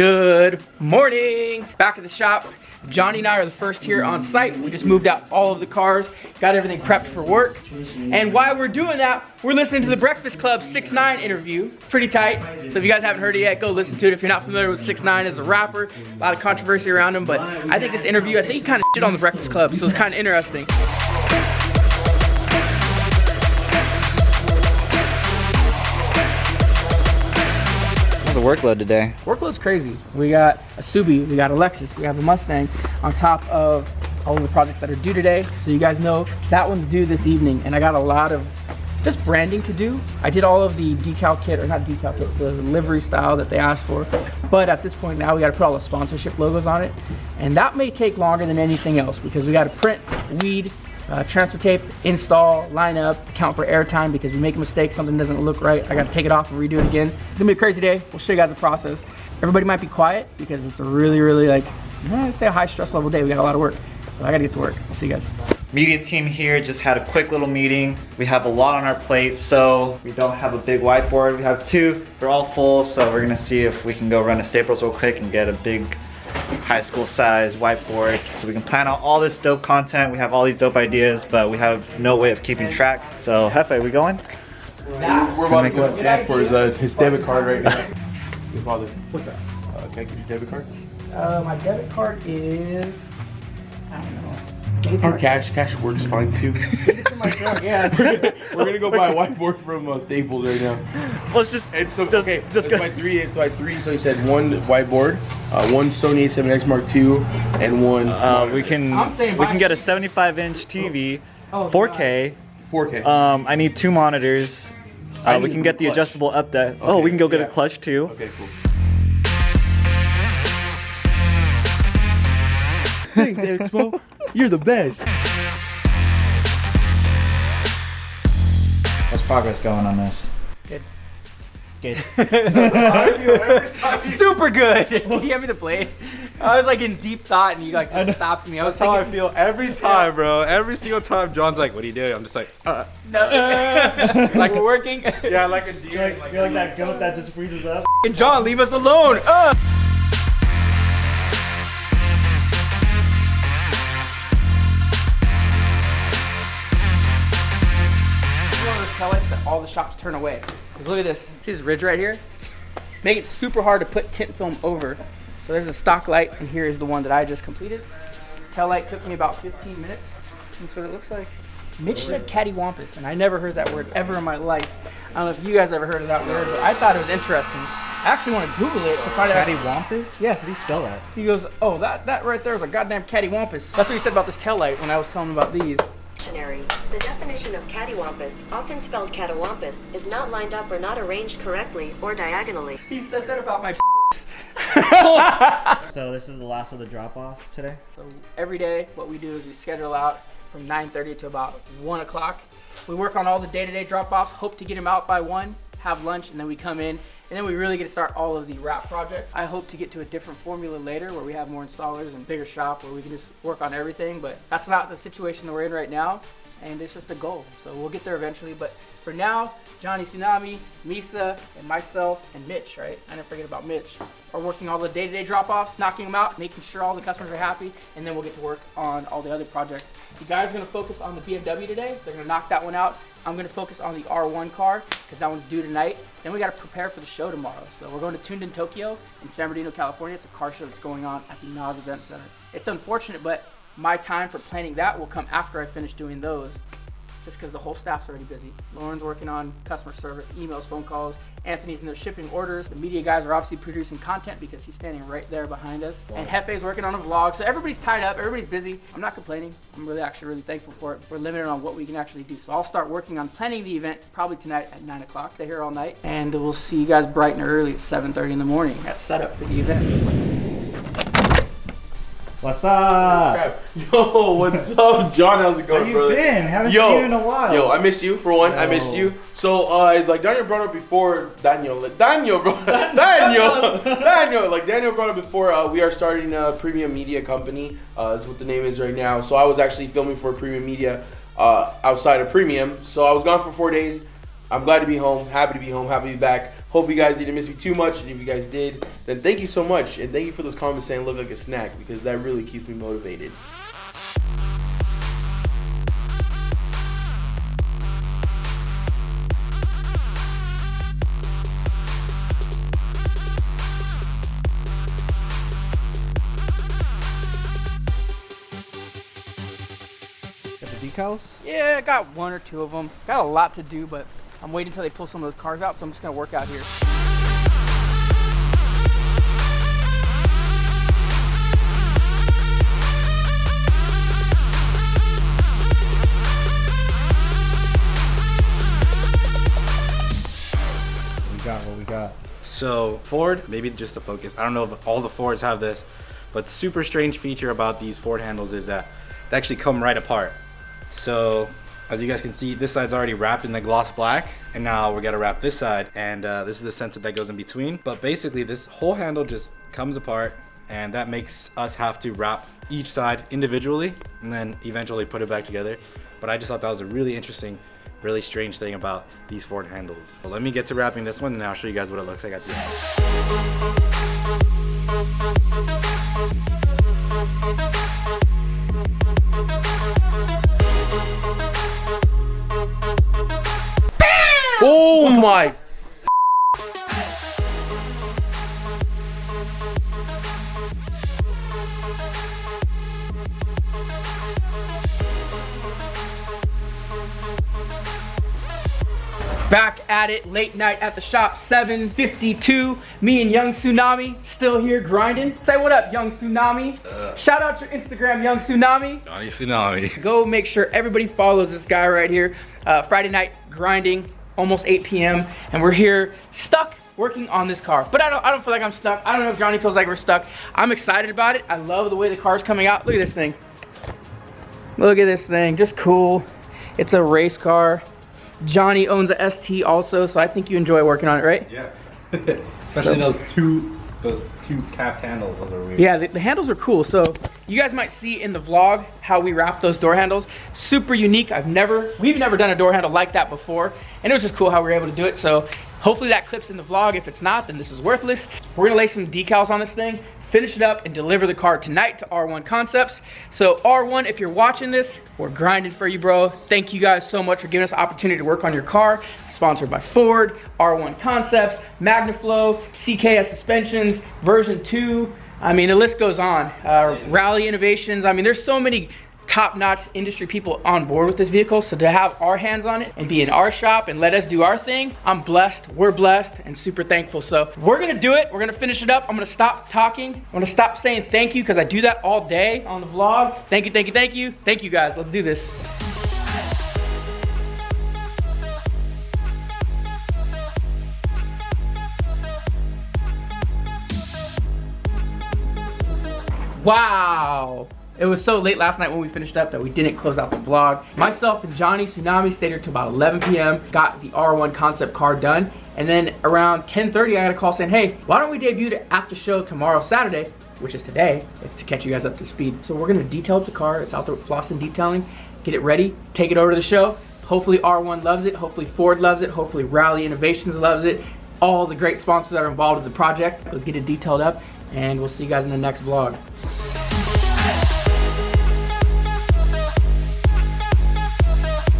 Good morning. Back at the shop. Johnny and I are the first here on site. We just moved out all of the cars, got everything prepped for work. And while we're doing that, we're listening to the Breakfast Club 6ix9ine interview. Pretty tight. So if you guys haven't heard it yet, go listen to it. If you're not familiar with 6ix9ine as a rapper, a lot of controversy around him, but I think this interview, I think he kind of shit on the Breakfast Club, so it's kind of interesting. The workload today. Workload's crazy. We got a Subi, we got a Lexus, we have a Mustang on top of all of the projects that are due today. So you guys know that one's due this evening, and I got a lot of just branding to do. I did all of the decal kit, or not decal kit, the livery style that they asked for. But at this point now we gotta put all the sponsorship logos on it. And that may take longer than anything else because we gotta print, weed, transfer tape, install, line up, account for airtime because you make a mistake, something doesn't look right, I gotta take it off and redo it again. It's gonna be a crazy day. We'll show you guys the process. Everybody might be quiet because it's a really like, I'd say a high stress level day. We got a lot of work, so I gotta get to work. See you guys. Media team here just had a quick little meeting. We have a lot on our plate, so we don't have a big whiteboard. We have two, they're all full, so we're gonna see if we can go run to Staples real quick and get a big high school size whiteboard so we can plan out all this dope content. We have all these dope ideas, but we have no way of keeping track. So Jefe, we going? We're about to go back for his debit card right now. Your father. What's that? Can I get your debit card? My debit card is, I don't know. Or cash. Cash works fine too. It's in my truck, yeah. We're gonna go buy a whiteboard from Staples right now. Let's just, And so okay, just by three. So he said one whiteboard, one Sony A7X Mark II, and one. we can get a 75-inch TV, 4K. 4K. I need 2 monitors. We can get the adjustable up that. Okay, Oh, we can go get a clutch too. Okay, cool. Thanks, Expo. You're the best. What's progress going on this? Good. Super good. Can you hand me the blade? I was like in deep thought and you like just stopped me. I was That's how I thinking, feel every time, bro. Every single time John's like, what are you doing? I'm just like, no. Like we're working. yeah, like a deer. You're like that goat that just freezes up. John, leave us alone. Taillights that all the shops turn away. Look at this. See this ridge right here? Make it super hard to put tint film over. So there's a stock light, and here is the one that I just completed. Tail light took me about 15 minutes. That's what it looks like. Mitch said cattywampus, and I never heard that word ever in my life. I don't know if you guys ever heard of that word, but I thought it was interesting. I actually want to Google it to find out. Cattywampus? Yes. How do you spell that? He goes, oh, that right there is a goddamn cattywampus. That's what he said about this tail light when I was telling him about these. The definition of cattywampus, often spelled catawampus, is not lined up or not arranged correctly or diagonally. He said that about my So this is the last of the drop-offs today? So every day, what we do is we schedule out from 9:30 to about 1 o'clock. We work on all the day-to-day drop-offs, hope to get them out by 1, have lunch, and then we come in, and then we really get to start all of the wrap projects. I hope to get to a different formula later where we have more installers and bigger shop where we can just work on everything, but that's not the situation that we're in right now, and it's just a goal. So we'll get there eventually, but for now, Johnnee Tsunami, Misa, and myself, and Mitch, right? I didn't forget about Mitch, are working all the day-to-day drop-offs, knocking them out, making sure all the customers are happy, and then we'll get to work on all the other projects. The guys are gonna focus on the BMW today. They're gonna knock that one out. I'm gonna focus on the R1 car, because that one's due tonight. Then we gotta prepare for the show tomorrow. So we're going to Tuned in Tokyo in San Bernardino, California. It's a car show that's going on at the NAS Event Center. It's unfortunate, but my time for planning that will come after I finish doing those, just because the whole staff's already busy. Lauren's working on customer service, emails, phone calls. Anthony's in there shipping orders. The media guys are obviously producing content because he's standing right there behind us. And Jefe's working on a vlog. So everybody's tied up, everybody's busy. I'm not complaining. I'm really thankful for it. We're limited on what we can actually do. So I'll start working on planning the event probably tonight at 9 o'clock. They're here all night. And we'll see you guys bright and early at 7:30 in the morning. That's set up for the event. What's up? Yo, what's up, John? How's it going, How you brother? been? Haven't seen you in a while. Yo, I missed you for one. I missed Yo. you. So, like Daniel brought up before, Daniel, like Daniel brought up before. We are starting a premium media company. Is what the name is right now. So I was actually filming for premium media outside of premium. So I was gone for 4 days. I'm glad to be home. Happy to be home. Happy to be back. Hope you guys didn't miss me too much, and if you guys did, then thank you so much, and thank you for those comments saying look like a snack, because that really keeps me motivated. Decals? Yeah, I got 1 or 2 of them. Got a lot to do, but I'm waiting until they pull some of those cars out, so I'm just gonna work out here. What we got? So Ford, maybe just the Focus. I don't know if all the Fords have this, but super strange feature about these Ford handles is that they actually come right apart. So as you guys can see, this side's already wrapped in the gloss black, and now we gotta wrap this side, and this is the sensor that goes in between. But basically this whole handle just comes apart, and that makes us have to wrap each side individually and then eventually put it back together. But I just thought that was a really interesting, really strange thing about these Ford handles. So let me get to wrapping this one, and I'll show you guys what it looks like at the end. Oh my. Back at it, late night at the shop, 7:52. Me and Young Tsunami still here grinding. Say what up, Young Tsunami. Shout out your Instagram, Young Tsunami. Johnnee Tsunami. Go make sure everybody follows this guy right here. Friday night grinding, almost 8 p.m. and we're here stuck working on this car. But I don't feel like I'm stuck. I don't know if Johnnee feels like we're stuck. I'm excited about it. I love the way the car's coming out. Look at this thing. Look at this thing, just cool. It's a race car. Johnnee owns a ST also, so I think you enjoy working on it, right? Yeah. Especially those two cap handles. Those are weird. Yeah, the handles are cool. So you guys might see in the vlog how we wrap those door handles. Super unique. We've never done a door handle like that before, and it was just cool how we were able to do it. So hopefully that clips in the vlog. If it's not, then this is worthless. We're gonna lay some decals on this thing, finish it up, and deliver the car tonight to R1 Concepts. So R1, if you're watching this, we're grinding for you, bro. Thank you guys so much for giving us the opportunity to work on your car. Sponsored by Ford, R1 Concepts, MagnaFlow, CKS Suspensions, version 2. I mean, the list goes on. Rally Innovations. I mean, there's so many top-notch industry people on board with this vehicle, so to have our hands on it and be in our shop and let us do our thing, I'm blessed, we're blessed, and super thankful. So we're gonna do it, we're gonna finish it up. I'm gonna stop talking, I'm gonna stop saying thank you, because I do that all day on the vlog. Thank you, thank you, thank you. Thank you guys, let's do this. Wow. It was so late last night when we finished up that we didn't close out the vlog. Myself and Johnnee Tsunami stayed here till about 11 p.m. Got the R1 concept car done. And then around 10:30, I got a call saying, hey, why don't we debut it at the show tomorrow, Saturday, which is today, to catch you guys up to speed. So we're gonna detail up the car. It's out there with Floss and detailing. Get it ready, take it over to the show. Hopefully R1 loves it. Hopefully Ford loves it. Hopefully Rally Innovations loves it. All the great sponsors that are involved with the project. Let's get it detailed up, and we'll see you guys in the next vlog.